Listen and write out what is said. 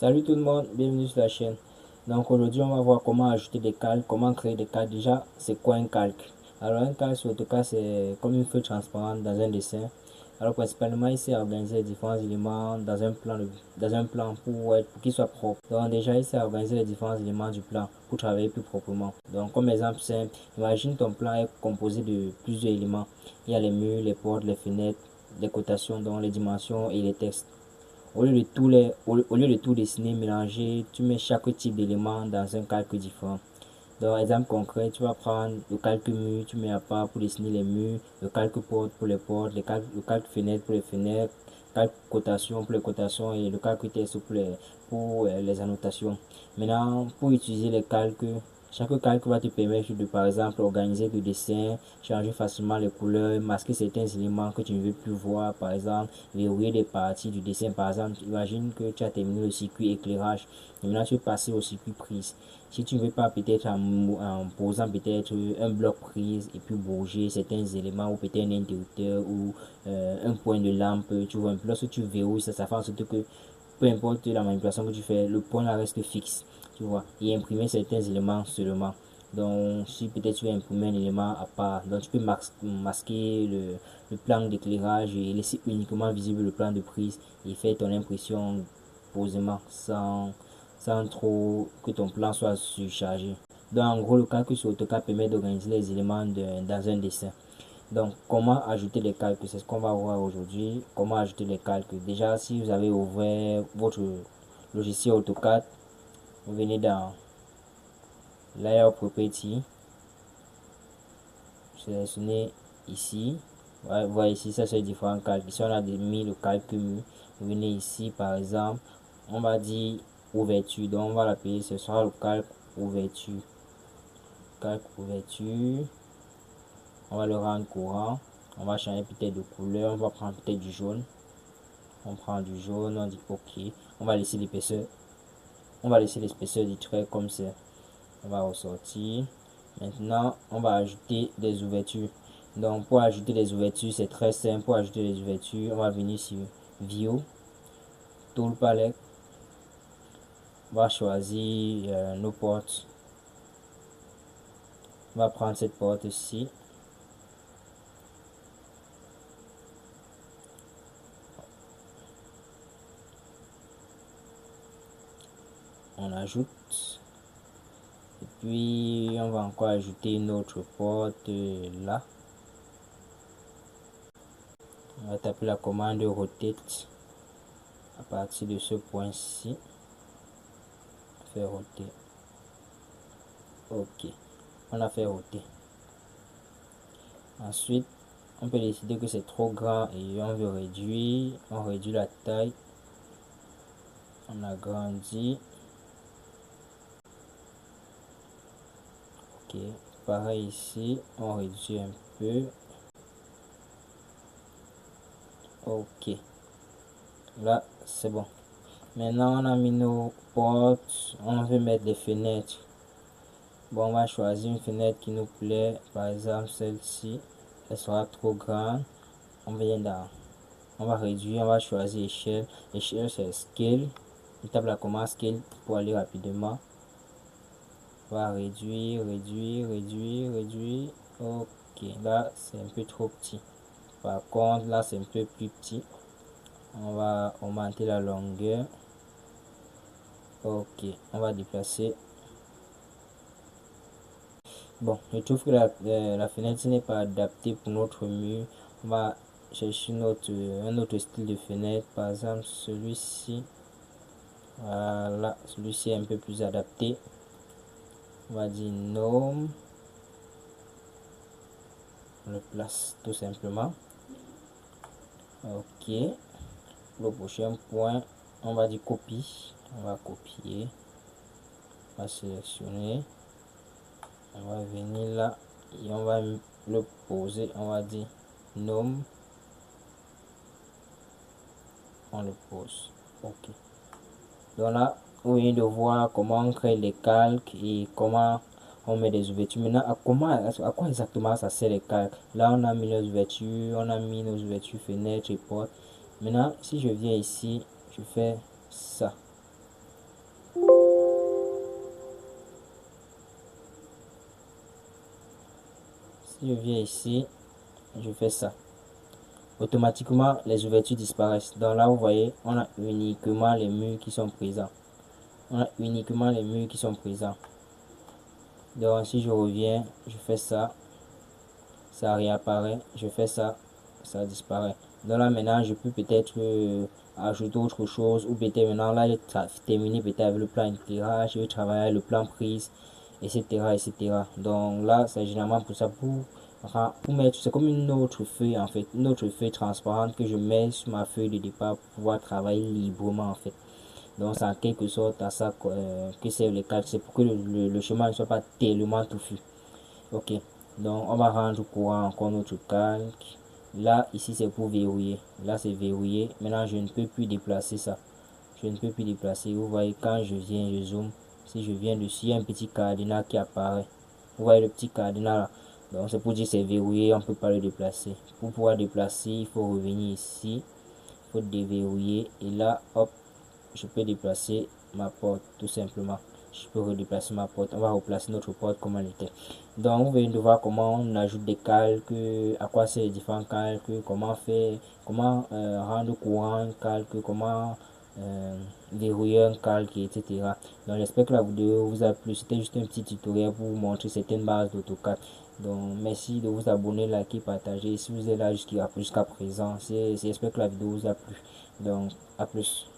Salut tout le monde, bienvenue sur la chaîne. Donc aujourd'hui on va voir comment ajouter des calques, comment créer des calques. Déjà, c'est quoi un calque? Alors un calque sur AutoCAD c'est comme une feuille transparente dans un dessin. Alors principalement ici organiser les différents éléments dans un plan pour qu'il soit propre. Donc déjà ici organiser les différents éléments du plan pour travailler plus proprement. Donc comme exemple simple, imagine ton plan est composé de plusieurs éléments. Il y a les murs, les portes, les fenêtres, les cotations, donc les dimensions et les textes. Au lieu de tout dessiner, mélanger, tu mets chaque type d'élément dans un calque différent. Donc, exemple concret, tu vas prendre le calque mur, tu mets à part pour dessiner les murs, le calque porte pour les portes, le calque fenêtre pour les fenêtres, calque cotation pour les cotations et le calque texte pour les annotations. Maintenant, pour utiliser les calques, chaque calque va te permettre de, par exemple, organiser le dessin, changer facilement les couleurs, masquer certains éléments que tu ne veux plus voir, par exemple, verrouiller des parties du dessin. Par exemple, imagine que tu as terminé le circuit éclairage, et maintenant tu veux passer au circuit prise. Si tu ne veux pas peut-être en posant peut-être un bloc prise et puis bouger certains éléments ou peut-être un interrupteur ou un point de lampe, tu vois un peu, lorsque tu verrouilles ça fait en sorte que peu importe la manipulation que tu fais, le point là reste fixe, tu vois, et imprimer certains éléments seulement. Donc si peut-être tu veux imprimer un élément à part, donc tu peux masquer le plan d'éclairage et laisser uniquement visible le plan de prise et faire ton impression posément sans trop que ton plan soit surchargé. Donc en gros le calcul sur AutoCAD permet d'organiser les éléments dans un dessin. Donc comment ajouter les calques, c'est ce qu'on va voir aujourd'hui. Comment ajouter les calques? Déjà si vous avez ouvert votre logiciel AutoCAD, vous venez dans Layer Property, sélectionnez ici. Vous voyez ici, ça c'est différents calques. Ici on a mis le calque mur. Vous venez ici par exemple, on va dire ouverture, donc on va l'appeler, ce sera le calque ouverture. Calque ouverture, on va le rendre courant, on va changer peut-être de couleur, on va prendre peut-être du jaune. On prend du jaune, on dit ok, on va laisser l'épaisseur, du trait comme ça. On va ressortir. Maintenant on va ajouter des ouvertures. Donc pour ajouter les ouvertures c'est très simple. Pour ajouter les ouvertures on va venir sur View, Tool Palette, on va choisir nos portes. On va prendre cette porte ici, on ajoute, et puis on va encore ajouter une autre porte là. On va taper la commande rotate à partir de ce point-ci, faire roter. Ok, on a fait roter. Ensuite on peut décider que c'est trop grand et on veut réduire, on réduit la taille, on agrandit. Ok, pareil ici, on réduit un peu. Ok, là c'est bon. Maintenant on a mis nos portes, on veut mettre des fenêtres. Bon, on va choisir une fenêtre qui nous plaît, par exemple celle-ci. Elle sera trop grande, on va réduire, on va choisir échelle. Échelle c'est scale, on tape la commande scale pour aller rapidement. On va réduire, ok, là c'est un peu trop petit. Par contre là c'est un peu plus petit, on va augmenter la longueur. Ok, on va déplacer. Bon, je trouve que la fenêtre n'est pas adaptée pour notre mur. On va chercher un autre style de fenêtre, par exemple celui-ci. Voilà, celui-ci est un peu plus adapté. On va dire norme, on le place tout simplement. Ok, le prochain point, on va dire copie. On va copier, on va sélectionner, on va venir là et on va le poser. On va dire norme, on le pose. Ok, donc là vous venez de voir comment on crée les calques et comment on met des ouvertures. Maintenant à quoi exactement ça sert les calques? Là on a mis les ouvertures, on a mis nos ouvertures, fenêtres et portes. Maintenant si je viens ici, je fais ça, Si je viens ici, je fais ça. Automatiquement, les ouvertures disparaissent. Donc là, vous voyez, on a uniquement les murs qui sont présents. On a uniquement les murs qui sont présents. Donc si je reviens, je fais ça, ça réapparaît, je fais ça, ça disparaît. Donc là maintenant je peux peut-être ajouter autre chose, ou peut-être maintenant là j'ai terminé peut-être avec le plan intégral, je vais travailler avec le plan prise, etc., etc. Donc là c'est généralement pour ça, pour mettre, c'est comme une autre feuille en fait, une autre feuille transparente que je mets sur ma feuille de départ pour pouvoir travailler librement en fait. Donc c'est en quelque sorte à ça que c'est le calque, c'est pour que le chemin ne soit pas tellement touffu. Ok, donc on va rendre au courant encore notre calque. Là, ici c'est pour verrouiller. Là c'est verrouillé. Maintenant je ne peux plus déplacer ça. Je ne peux plus déplacer. Vous voyez quand je viens, je zoome. Si je viens dessus, il y a un petit cadenas qui apparaît. Vous voyez le petit cadenas là. Donc c'est pour dire c'est verrouillé, on ne peut pas le déplacer. Pour pouvoir déplacer, il faut revenir ici. Il faut déverrouiller. Et là, hop, je peux déplacer ma porte tout simplement. Je peux redéplacer ma porte. On va replacer notre porte comme elle était. Donc vous venez de voir comment on ajoute des calques, à quoi c'est les différents calques, comment faire, comment rendre courant un calque, comment verrouiller un calque, etc. Donc j'espère que la vidéo vous a plu. C'était juste un petit tutoriel pour vous montrer certaines bases d'AutoCAD. Donc merci de vous abonner, liker, partager. Si vous êtes là jusqu'à présent, j'espère que la vidéo vous a plu. Donc à plus.